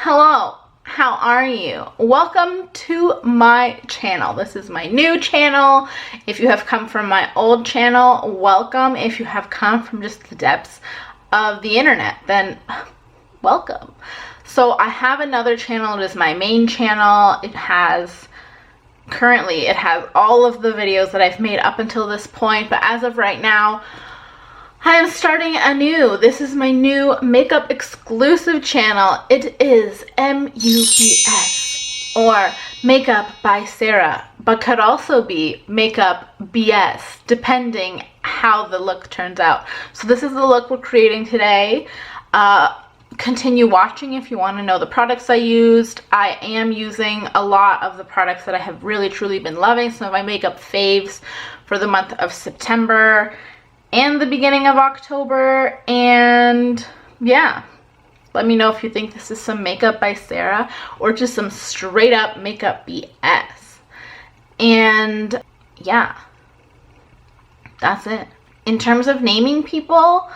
Hello, how are you? Welcome to my channel. This is my new channel. If you have come from my old channel, welcome. If you have come from just the depths of the internet, then welcome. So I have another channel. It is my main channel. Currently it has all of the videos that I've made up until this point, but as of right now, I am starting anew. This is my new makeup exclusive channel. It is MUBS, or Makeup by Sarah, but could also be Makeup BS, depending how the look turns out. So this is the look we're creating today. Continue watching if you want to know the products I used. I am using a lot of the products that I have really truly been loving, some of my makeup faves for the month of September and the beginning of October. And yeah, let me know if you think this is some Makeup by Sarah or just some straight up Makeup BS. And yeah, that's it. In terms of naming people,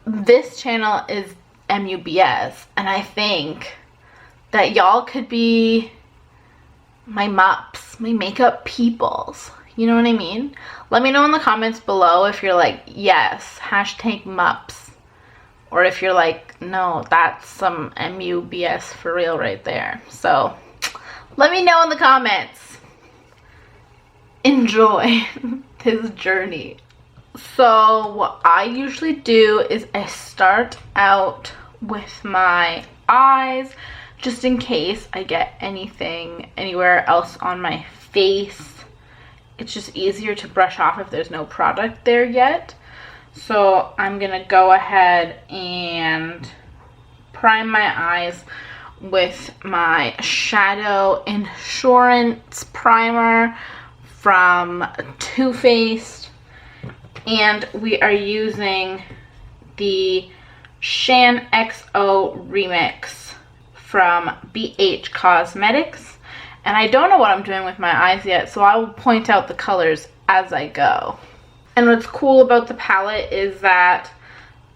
this channel is MUBS, and I think that y'all could be my MUPs, my makeup peoples. You know what I mean? Let me know in the comments below if you're like, yes, hashtag MUPs. Or if you're like, no, that's some MUBS for real right there. So let me know in the comments. Enjoy this journey. So what I usually do is I start out with my eyes, just in case I get anything anywhere else on my face. It's just easier to brush off if there's no product there yet. So I'm gonna go ahead and prime my eyes with my Shadow Insurance Primer from Too Faced. And we are using the Shan XO Remix from BH Cosmetics. And I don't know what I'm doing with my eyes yet, so I will point out the colors as I go. And what's cool about the palette is that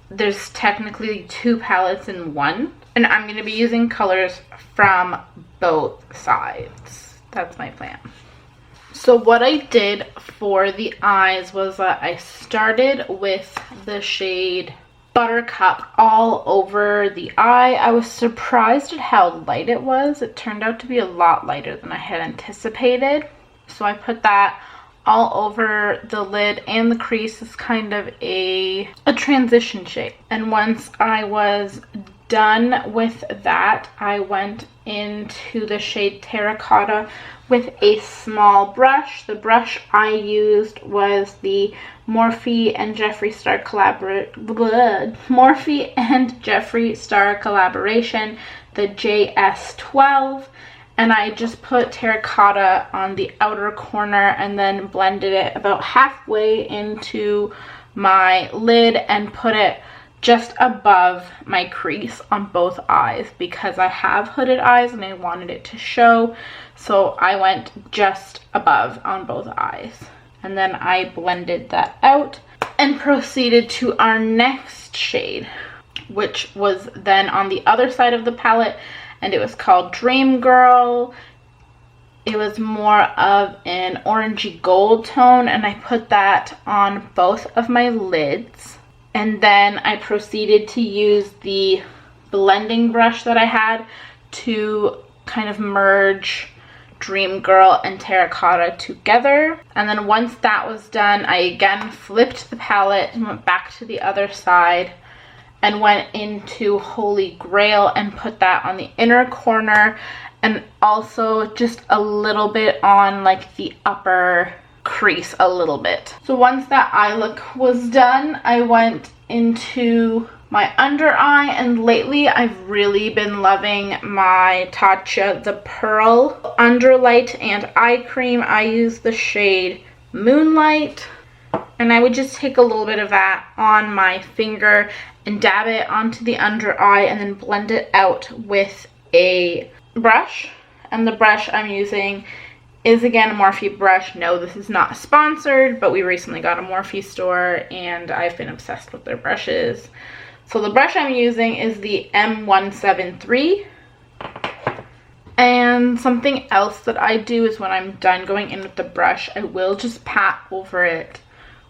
there's technically two palettes in one. And I'm going to be using colors from both sides. That's my plan. So what I did for the eyes was that I started with the shade Buttercup all over the eye. I was surprised at how light it was. It turned out to be a lot lighter than I had anticipated. So I put that all over the lid and the crease. Is kind of a transition shade. And once I was done with that, I went into the shade Terracotta with a small brush. The brush I used was the Morphe and Jeffree Star collaboration, the JS12, and I just put terracotta on the outer corner and then blended it about halfway into my lid and put it just above my crease on both eyes because I have hooded eyes and I wanted it to show, so I went just above on both eyes. And then I blended that out and proceeded to our next shade, which was then on the other side of the palette, and it was called Dream Girl. It was more of an orangey gold tone, and I put that on both of my lids. And then I proceeded to use the blending brush that I had to kind of merge Dream Girl and Terracotta together. And then once that was done, I again flipped the palette and went back to the other side and went into Holy Grail and put that on the inner corner and also just a little bit on like the upper crease a little bit. So once that eye look was done, I went into my under eye, and lately I've really been loving my Tatcha the Pearl Underlight and eye cream. I use the shade Moonlight, and I would just take a little bit of that on my finger and dab it onto the under eye and then blend it out with a brush. And the brush I'm using is again a Morphe brush. No, this is not sponsored, but we recently got a Morphe store and I've been obsessed with their brushes. So the brush I'm using is the M173. And something else that I do is when I'm done going in with the brush, I will just pat over it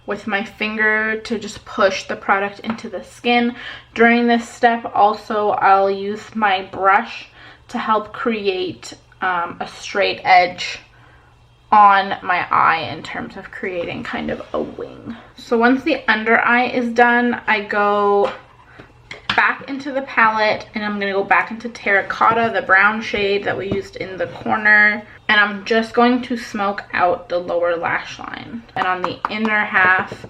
with my finger to just push the product into the skin. During this step also, I'll use my brush to help create a straight edge on my eye in terms of creating kind of a wing. So once the under eye is done, I go back into the palette and I'm going to go back into Terracotta, the brown shade that we used in the corner, and I'm just going to smoke out the lower lash line. And on the inner half,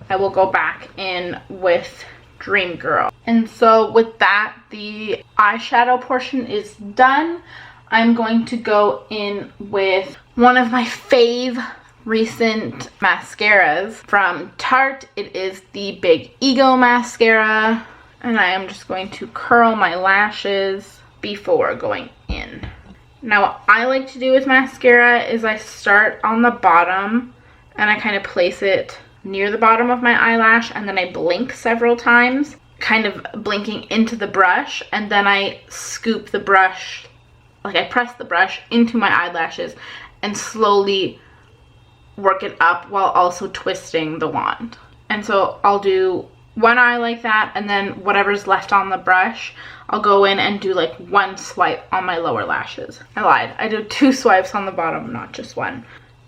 I will go back in with Dream Girl. And so with that, the eyeshadow portion is done. I'm going to go in with one of my fave recent mascaras from Tarte. It is the Big Ego mascara. And I am just going to curl my lashes before going in. Now what I like to do with mascara is I start on the bottom and I kind of place it near the bottom of my eyelash, and then I blink several times, kind of blinking into the brush, and then I scoop the brush, like I press the brush into my eyelashes and slowly work it up while also twisting the wand. And so I'll do one eye like that, and then whatever's left on the brush, I'll go in and do like one swipe on my lower lashes. I lied. I do 2 swipes on the bottom, not just one.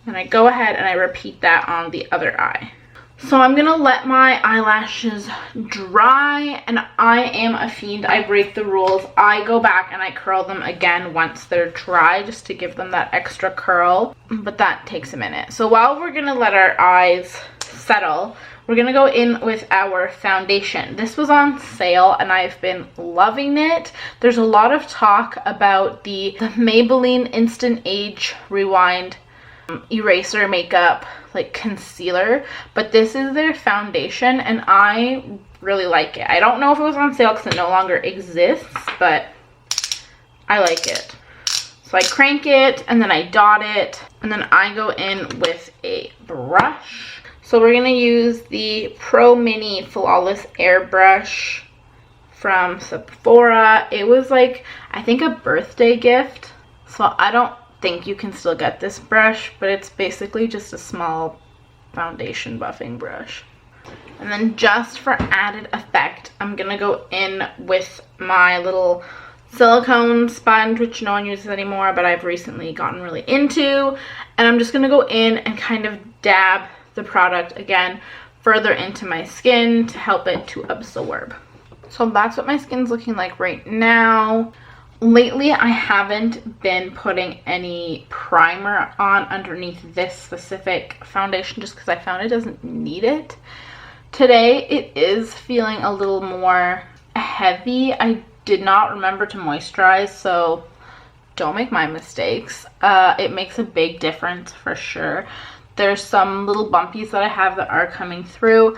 And I go ahead and I repeat that on the other eye. So I'm gonna let my eyelashes dry, and I am a fiend. I break the rules. I go back and I curl them again once they're dry, just to give them that extra curl, but that takes a minute. So while we're gonna let our eyes settle, we're gonna go in with our foundation. This was on sale and I've been loving it. There's a lot of talk about the Maybelline Instant Age Rewind eraser makeup, like concealer, but this is their foundation and I really like it. I don't know if it was on sale because it no longer exists, but I like it. So I crank it and then I dot it, and then I go in with a brush. So we're going to use the Pro Mini Flawless Airbrush from Sephora. It was like, I think, a birthday gift. So I don't think you can still get this brush, but it's basically just a small foundation buffing brush. And then just for added effect, I'm going to go in with my little silicone sponge, which no one uses anymore, but I've recently gotten really into. And I'm just going to go in and kind of dab the product again further into my skin to help it to absorb. So that's what my skin's looking like right now. Lately I haven't been putting any primer on underneath this specific foundation just because I found it doesn't need it. Today it is feeling a little more heavy. I did not remember to moisturize, so don't make my mistakes. It makes a big difference for sure. There's some little bumpies that I have that are coming through,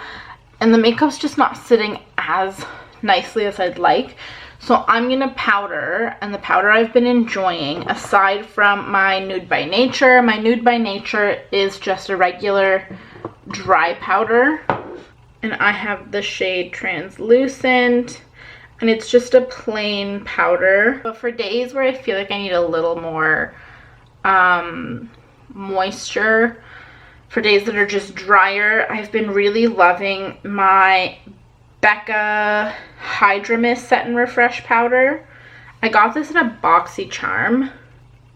and the makeup's just not sitting as nicely as I'd like. So I'm gonna powder, and the powder I've been enjoying, aside from my Nude by Nature. My Nude by Nature is just a regular dry powder, and I have the shade Translucent, and it's just a plain powder. But for days where I feel like I need a little more moisture, for days that are just drier, I've been really loving my Becca Hydra Mist Set and Refresh powder. I got this in a BoxyCharm,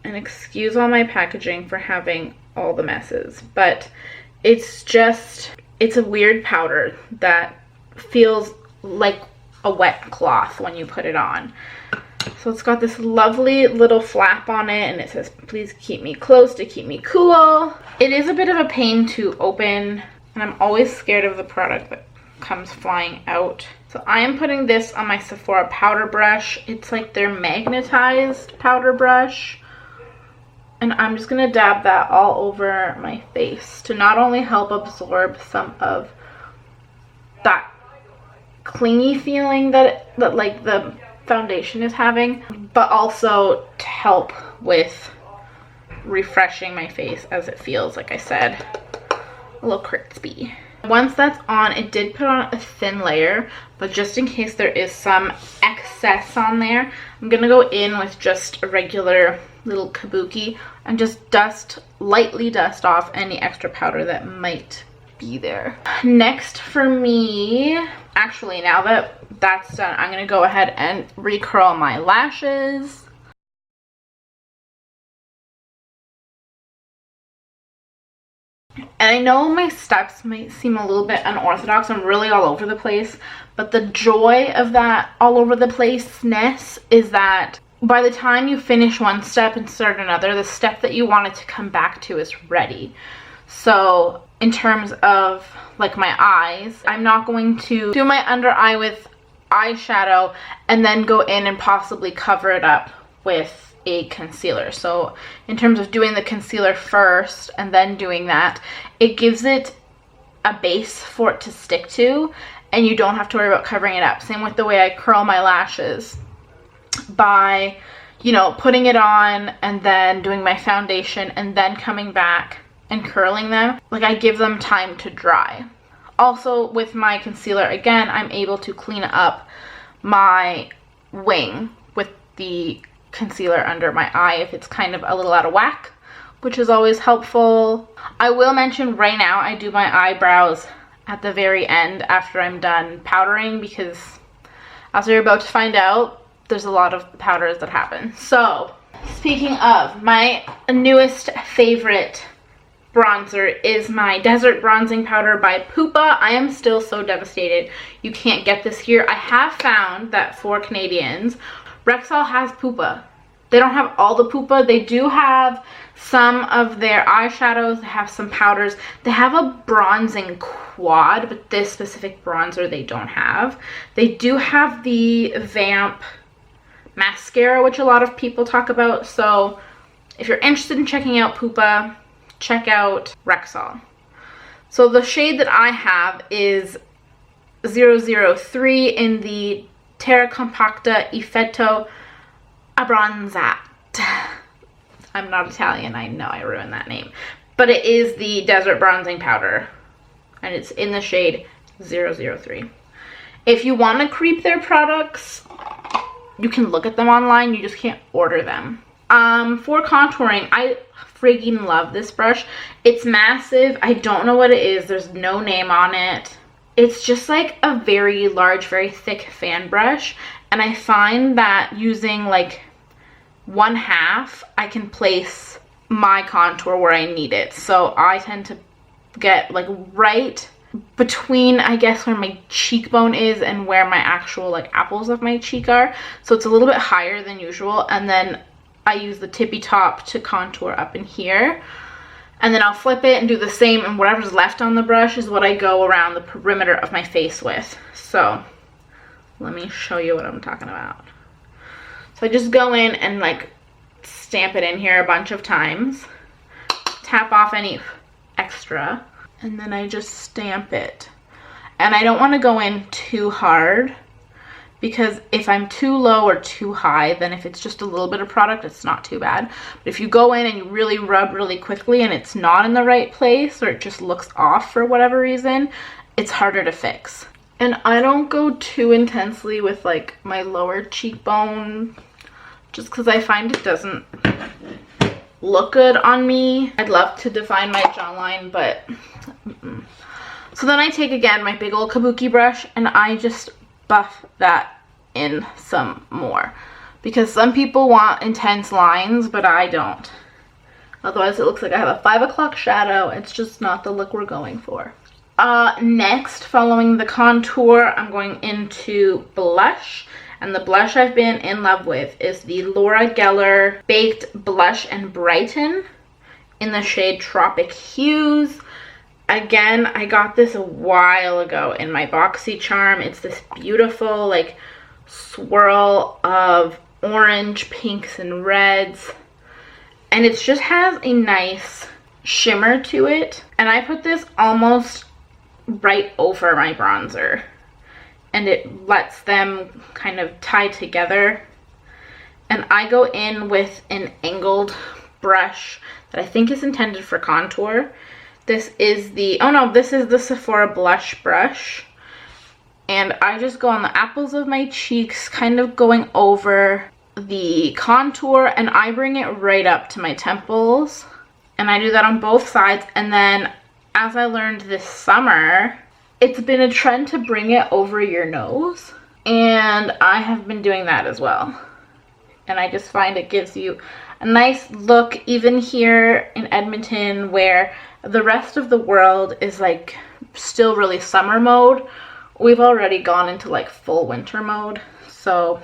and excuse all my packaging for having all the messes, but it's a weird powder that feels like a wet cloth when you put it on. So it's got this lovely little flap on it, and it says, "Please keep me close to keep me cool." It is a bit of a pain to open, and I'm always scared of the product that comes flying out. So I am putting this on my Sephora powder brush. It's like their magnetized powder brush. And I'm just going to dab that all over my face to not only help absorb some of that clingy feeling that like the foundation is having, but also to help with refreshing my face as it feels, like I said, a little crispy. Once that's on, it did put on a thin layer, but just in case there is some excess on there, I'm gonna go in with just a regular little kabuki and just lightly dust off any extra powder that might be there. Next for me, actually now that that's done, I'm gonna go ahead and recurl my lashes. And I know my steps might seem a little bit unorthodox. I'm really all over the place, but the joy of that all over the place-ness is that by the time you finish one step and start another, the step that you wanted to come back to is ready. So in terms of like my eyes, I'm not going to do my under eye with eyeshadow and then go in and possibly cover it up with a concealer. So in terms of doing the concealer first and then doing that, it gives it a base for it to stick to, and you don't have to worry about covering it up. Same with the way I curl my lashes, by, you know, putting it on and then doing my foundation and then coming back and curling them. Like, I give them time to dry. Also with my concealer, again, I'm able to clean up my wing with the concealer under my eye if it's kind of a little out of whack, which is always helpful. I will mention right now, I do my eyebrows at the very end after I'm done powdering, because as you're about to find out, there's a lot of powders that happen. So speaking of, my newest favorite bronzer is my Desert Bronzing Powder by Pupa. I am still so devastated you can't get this here. I have found that for Canadians, Rexall has Pupa. They don't have all the Pupa. They do have some of their eyeshadows. They have some powders. They have a bronzing quad, but this specific bronzer they don't have. They do have the Vamp mascara, which a lot of people talk about. So if you're interested in checking out Pupa, check out Rexall. So the shade that I have is 003 in the Terra Compacta Effetto Abbronzat. I'm not Italian, I know I ruined that name. But it is the Desert Bronzing Powder, and it's in the shade 003. If you want to creep their products, you can look at them online, you just can't order them. For contouring, I friggin' love this brush. It's massive. I don't know what it is. There's no name on it. It's just like a very large, very thick fan brush. And I find that using like 1/2, I can place my contour where I need it. So I tend to get like right between, I guess, where my cheekbone is and where my actual like apples of my cheek are. So it's a little bit higher than usual. And then I use the tippy top to contour up in here. And then I'll flip it and do the same, and whatever's left on the brush is what I go around the perimeter of my face with. So let me show you what I'm talking about. So I just go in and like stamp it in here a bunch of times, tap off any extra, and then I just stamp it. And I don't want to go in too hard, because if I'm too low or too high, then if it's just a little bit of product, it's not too bad. But if you go in and you really rub really quickly and it's not in the right place, or it just looks off for whatever reason, it's harder to fix. And I don't go too intensely with like my lower cheekbone, just because I find it doesn't look good on me. I'd love to define my jawline, but So then I take again my big old kabuki brush and I just buff that in some more, because some people want intense lines, but I don't. Otherwise it looks like I have a 5 o'clock shadow. It's just not the look we're going for. Next, following the contour, I'm going into blush. And the blush I've been in love with is the Laura Geller Baked Blush and Brighten in the shade Tropic Hues. Again, I got this a while ago in my BoxyCharm. It's this beautiful like swirl of orange, pinks, and reds. And it just has a nice shimmer to it. And I put this almost right over my bronzer, and it lets them kind of tie together. And I go in with an angled brush that I think is intended for contour. This is the, oh no, this is the Sephora blush brush. And I just go on the apples of my cheeks, kind of going over the contour, and I bring it right up to my temples. And I do that on both sides. And then, as I learned this summer, it's been a trend to bring it over your nose. And I have been doing that as well. And I just find it gives you a nice look, even here in Edmonton, where the rest of the world is like still really summer mode. We've already gone into like full winter mode. So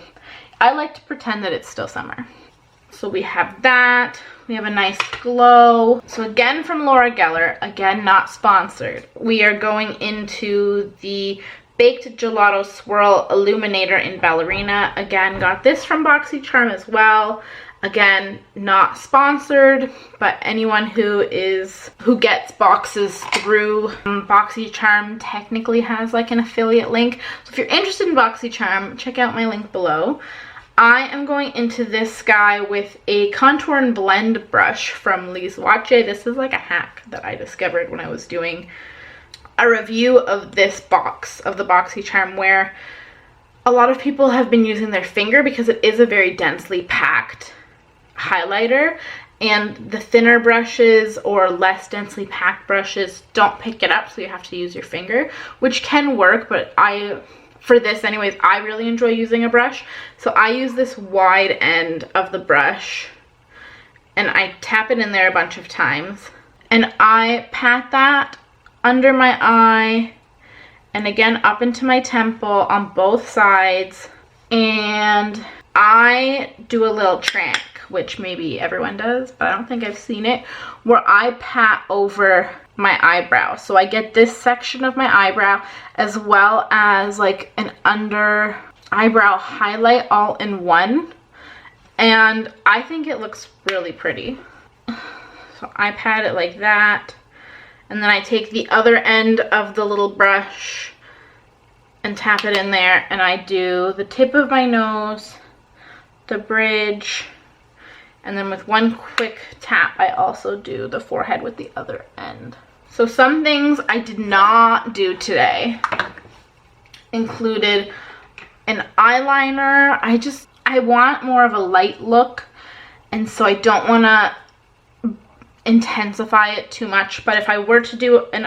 I like to pretend that it's still summer. So we have that. We have a nice glow. So again from Laura Geller, again not sponsored. We are going into the Baked Gelato Swirl Illuminator in Ballerina. Again, got this from BoxyCharm as well. Again, not sponsored, but anyone who gets boxes through BoxyCharm technically has like an affiliate link. So if you're interested in BoxyCharm, check out my link below. I am going into this guy with a contour and blend brush from Lise Wacce. This is like a hack that I discovered when I was doing a review of this box of the BoxyCharm, where a lot of people have been using their finger because it is a very densely packed highlighter, and the thinner brushes or less densely packed brushes don't pick it up, so you have to use your finger, which can work, but for this anyways, I really enjoy using a brush. So I use this wide end of the brush and I tap it in there a bunch of times, and I pat that under my eye and again up into my temple on both sides, and I do a little trick, which maybe everyone does, but I don't think I've seen it, where I pat over my eyebrow. So I get this section of my eyebrow as well as like an under eyebrow highlight all in one, and I think it looks really pretty. So I pat it like that, and then I take the other end of the little brush and tap it in there, and I do the tip of my nose, the bridge, and then with one quick tap I also do the forehead with the other end. So some things I did not do today included an eyeliner. I want more of a light look, and so I don't want to intensify it too much, but if I were to do an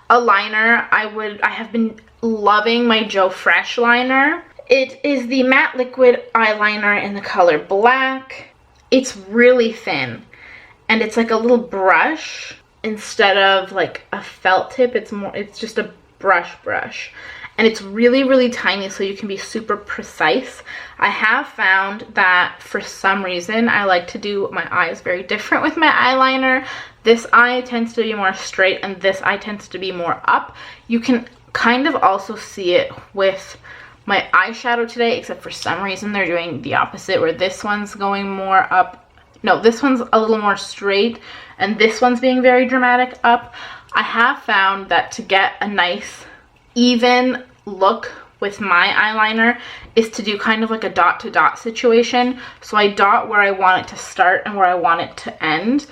a liner, I have been loving my Joe Fresh liner. It is the matte liquid eyeliner in the color black. It's really thin, and it's like a little brush instead of like a felt tip. It's just a brush, and it's really tiny, so you can be super precise. I have found that for some reason I like to do my eyes very different with my eyeliner. This eye tends to be more straight and this eye tends to be more up. You can kind of also see it with my eyeshadow today, except for some reason they're doing the opposite, where this one's going more up. No, this one's a little more straight and this one's being very dramatic up. I have found that to get a nice even look with my eyeliner is to do kind of like a dot to dot situation. So I dot where I want it to start and where I want it to end,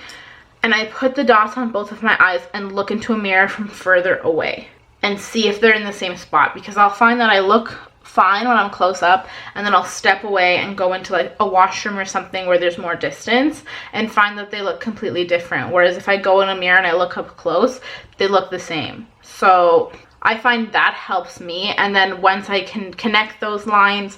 and I put the dots on both of my eyes and look into a mirror from further away and see if they're in the same spot, because I'll find that I look fine when I'm close up, and then I'll step away and go into like a washroom or something where there's more distance and find that they look completely different. Whereas if I go in a mirror and I look up close, they look the same. So I find that helps me, and then once I can connect those lines,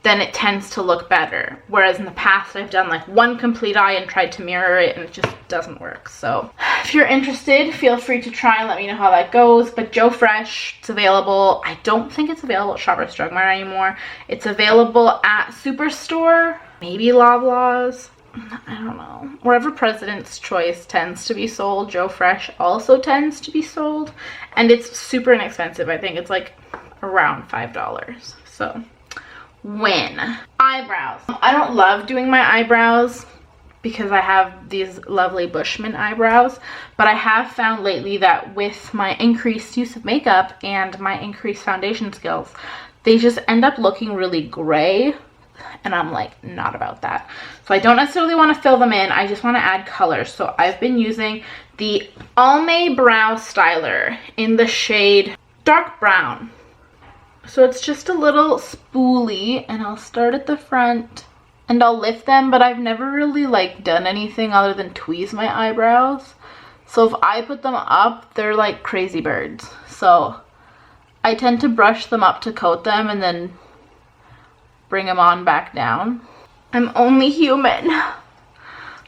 then it tends to look better. Whereas in the past I've done like one complete eye and tried to mirror it and it just doesn't work. So if you're interested, feel free to try and let me know how that goes. But Joe Fresh, it's available. I don't think it's available at Shoppers Drug Mart anymore. It's available at Superstore, maybe Loblaws, I don't know. Wherever President's Choice tends to be sold, Joe Fresh also tends to be sold. And it's super inexpensive. I think it's like around $5. So win. Eyebrows. I don't love doing my eyebrows because I have these lovely Bushman eyebrows, but I have found lately that with my increased use of makeup and my increased foundation skills, they just end up looking really gray, and I'm like not about that. So I don't necessarily want to fill them in, I just want to add color. So I've been using the Almay Brow Styler in the shade Dark Brown. So it's just a little spoolie, and I'll start at the front and I'll lift them, but I've never really like done anything other than tweeze my eyebrows. So if I put them up, they're like crazy birds. So I tend to brush them up to coat them and then bring them on back down. I'm only human.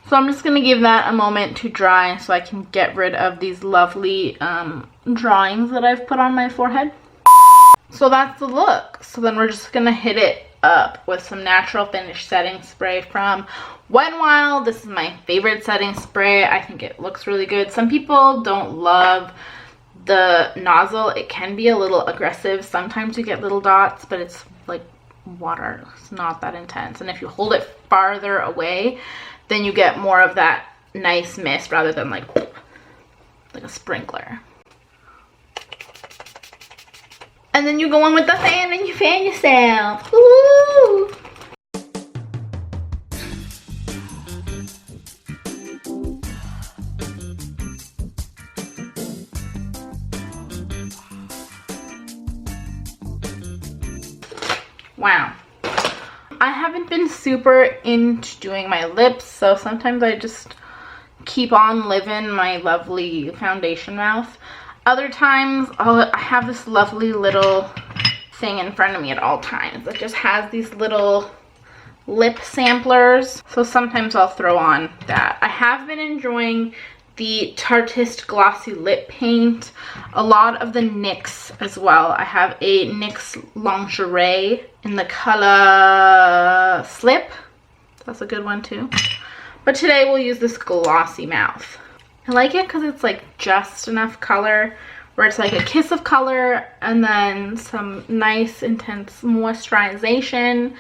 So I'm just gonna give that a moment to dry so I can get rid of these lovely drawings that I've put on my forehead. So that's the look. So then we're just gonna hit it up with some natural finish setting spray from Wet n Wild. This is my favorite setting spray. I think it looks really good. Some people don't love the nozzle. It can be a little aggressive. Sometimes you get little dots, but it's like water. It's not that intense. And if you hold it farther away, then you get more of that nice mist rather than like a sprinkler. And then you go in with the fan and you fan yourself. Ooh. Wow. I haven't been super into doing my lips, so sometimes I just keep on living my lovely foundation mouth. Other times, I have this lovely little thing in front of me at all times that just has these little lip samplers. So sometimes I'll throw on that. I have been enjoying the Tartist Glossy Lip Paint. A lot of the NYX as well. I have a NYX Lingerie in the color Slip. That's a good one too. But today we'll use this Glossy Mouth. I like it because it's like just enough color where it's like a kiss of color and then some nice intense moisturization.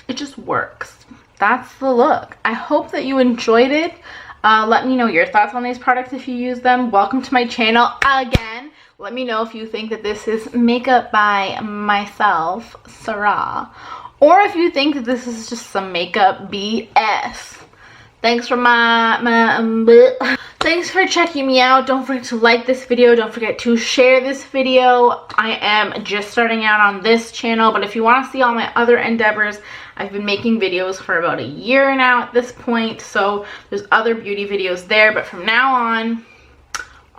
It just works. That's the look. I hope that you enjoyed it. Let me know your thoughts on these products if you use them. Welcome to my channel again. Let me know if you think that this is makeup by myself, Sarah, or if you think that this is just some makeup BS. Thanks for thanks for checking me out. Don't forget to like this video. Don't forget to share this video. I am just starting out on this channel, but if you want to see all my other endeavors, I've been making videos for about a year now at this point, so there's other beauty videos there, but from now on,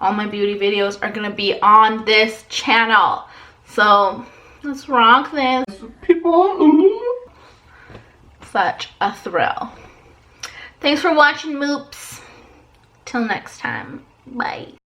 all my beauty videos are gonna be on this channel. So let's rock this. People, such a thrill. Thanks for watching, moops. Till next time. Bye.